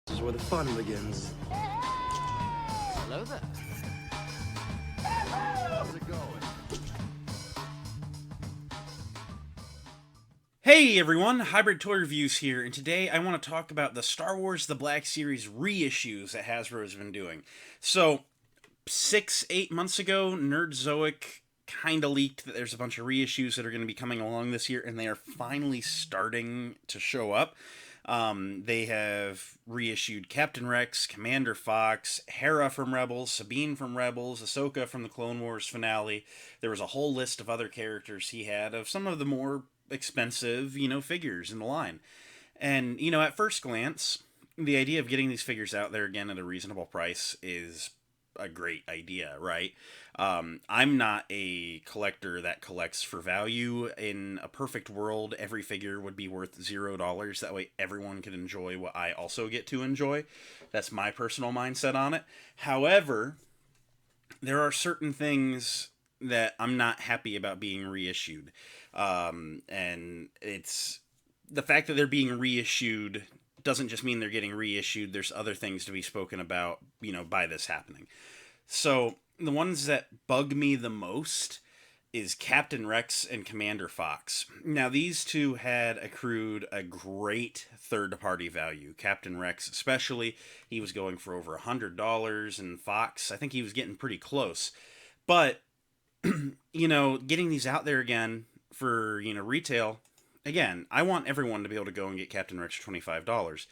This is where the fun begins. Hello there. How's it going? Hey everyone, Hybrid Toy Reviews here, and today I want to talk about the Star Wars The Black Series reissues that Hasbro's been doing. So, 6-8 months ago, Nerdzoic kind of leaked that there's a bunch of reissues that are going to be coming along this year, and they are finally starting to show up. They have reissued Captain Rex, Commander Fox, Hera from Rebels, Sabine from Rebels, Ahsoka from the Clone Wars finale. There was a whole list of other characters he had of some of the more expensive, figures in the line. And, at first glance, the idea of getting these figures out there again at a reasonable price is a great idea, right? I'm not a collector that collects for value. In a perfect world, every figure would be worth $0. That way, everyone could enjoy what I also get to enjoy. That's my personal mindset on it. However, there are certain things that I'm not happy about being reissued. And it's the fact that they're being reissued doesn't just mean they're getting reissued. There's other things to be spoken about, by this happening. So the ones that bug me the most is Captain Rex and Commander Fox. Now, these two had accrued a great third party value. Captain Rex, especially, he was going for over $100, and Fox, I think he was getting pretty close. But, getting these out there again for, retail, again, I want everyone to be able to go and get Captain Rex for $25.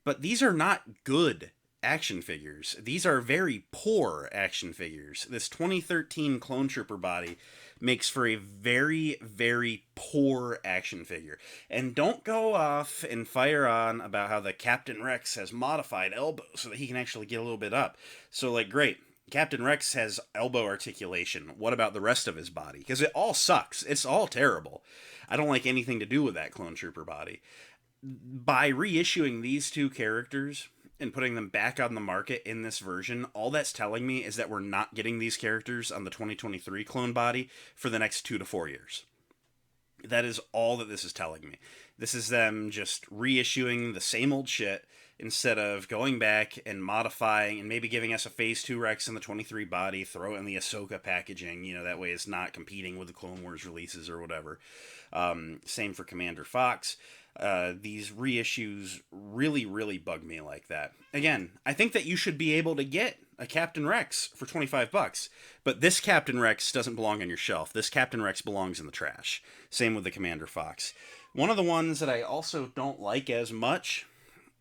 But these are not good action figures. These are very poor action figures. This 2013 Clone Trooper body makes for a very, very poor action figure. And don't go off and fire on about how the Captain Rex has modified elbows so that he can actually get a little bit up. So, great. Captain Rex has elbow articulation. What about the rest of his body? Because it all sucks. It's all terrible. I don't like anything to do with that Clone Trooper body. By reissuing these two characters and putting them back on the market in this version, all that's telling me is that we're not getting these characters on the 2023 clone body for the next 2 to 4 years. That is all that this is telling me. This is them just reissuing the same old shit instead of going back and modifying and maybe giving us a Phase 2 Rex in the 23 body, throw in the Ahsoka packaging, that way it's not competing with the Clone Wars releases or whatever. Same for Commander Fox. These reissues really, really bug me like that. Again, I think that you should be able to get a Captain Rex for $25, but this Captain Rex doesn't belong on your shelf. This Captain Rex belongs in the trash. Same with the Commander Fox. One of the ones that I also don't like as much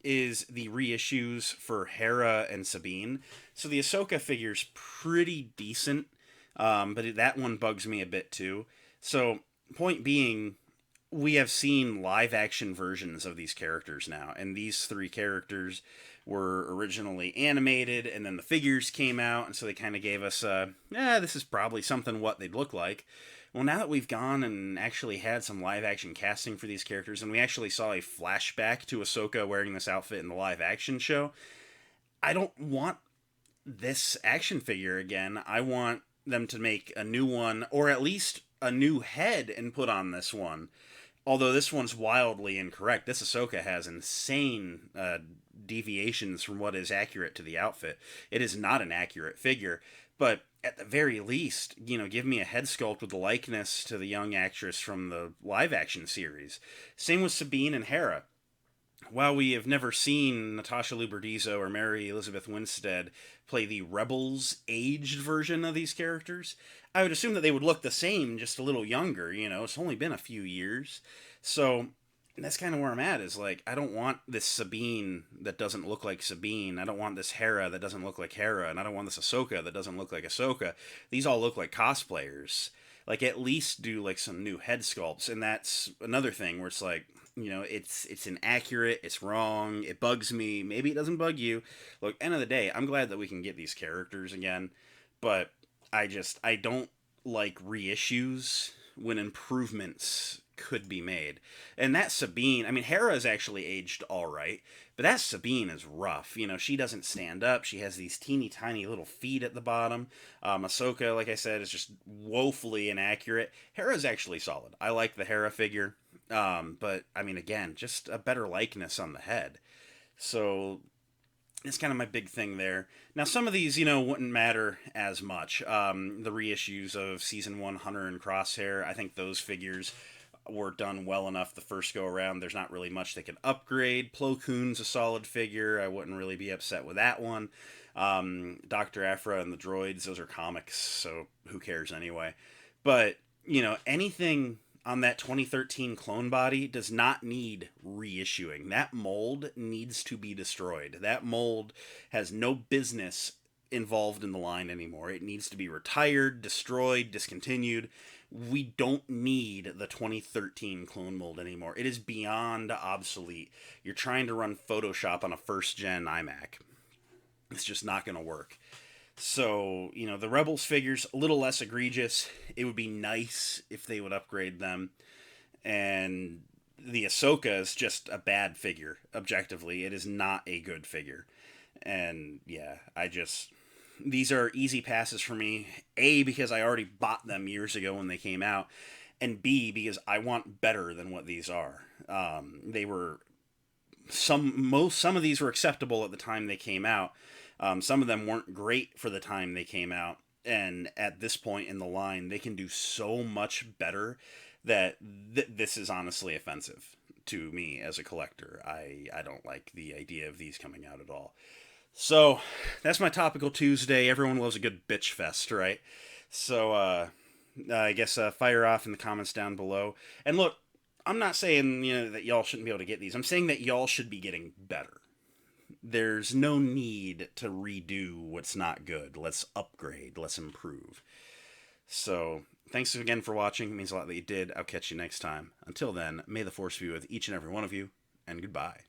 is the reissues for Hera and Sabine. So the Ahsoka figure's pretty decent, but that one bugs me a bit too. So, point being, we have seen live action versions of these characters now, and these three characters were originally animated, and then the figures came out, and so they kind of gave us this is probably something what they'd look like. Well, now that we've gone and actually had some live action casting for these characters, and we actually saw a flashback to Ahsoka wearing this outfit in the live action show, I don't want this action figure again. I want them to make a new one, or at least a new head, and put on this one. Although this one's wildly incorrect. This Ahsoka has insane deviations from what is accurate to the outfit. It is not an accurate figure, but at the very least, give me a head sculpt with the likeness to the young actress from the live action series. Same with Sabine and Hera. While we have never seen Natasha Luberdizo or Mary Elizabeth Winstead play the Rebels aged version of these characters, I would assume that they would look the same, just a little younger. It's only been a few years. So that's kind of where I'm at, is I don't want this Sabine that doesn't look like Sabine. I don't want this Hera that doesn't look like Hera. And I don't want this Ahsoka that doesn't look like Ahsoka. These all look like cosplayers. At least do some new head sculpts. And that's another thing where it's it's inaccurate, it's wrong, it bugs me. Maybe it doesn't bug you. Look, end of the day, I'm glad that we can get these characters again, but I don't like reissues when improvements could be made. And that Sabine, Hera is actually aged all right, but that Sabine is rough. She doesn't stand up. She has these teeny tiny little feet at the bottom. Ahsoka, like I said, is just woefully inaccurate. Hera's actually solid. I like the Hera figure. But again, just a better likeness on the head. So It's kind of my big thing there. Now, some of these, wouldn't matter as much. The reissues of Season 1, Hunter and Crosshair, I think those figures were done well enough the first go around. There's not really much they could upgrade. Plo Koon's a solid figure. I wouldn't really be upset with that one. Dr. Aphra and the droids, those are comics, so who cares anyway? But, anything on that 2013 clone body does not need reissuing. That mold needs to be destroyed. That mold has no business involved in the line anymore. It needs to be retired, destroyed, discontinued. We don't need the 2013 clone mold anymore. It is beyond obsolete. You're trying to run Photoshop on a first gen iMac. It's just not going to work. So, the Rebels figures, a little less egregious. It would be nice if they would upgrade them. And the Ahsoka is just a bad figure, objectively. It is not a good figure. And, yeah, these are easy passes for me. A, because I already bought them years ago when they came out. And B, because I want better than what these are. They were... Some of these were acceptable at the time they came out. Some of them weren't great for the time they came out, and at this point in the line, they can do so much better that this is honestly offensive to me as a collector. I don't like the idea of these coming out at all. So, that's my Topical Tuesday. Everyone loves a good bitch fest, right? So, I guess fire off in the comments down below. And look, I'm not saying, that y'all shouldn't be able to get these. I'm saying that y'all should be getting better. There's no need to redo what's not good. Let's upgrade. Let's improve. So, thanks again for watching. It means a lot that you did. I'll catch you next time. Until then, may the Force be with each and every one of you, and goodbye.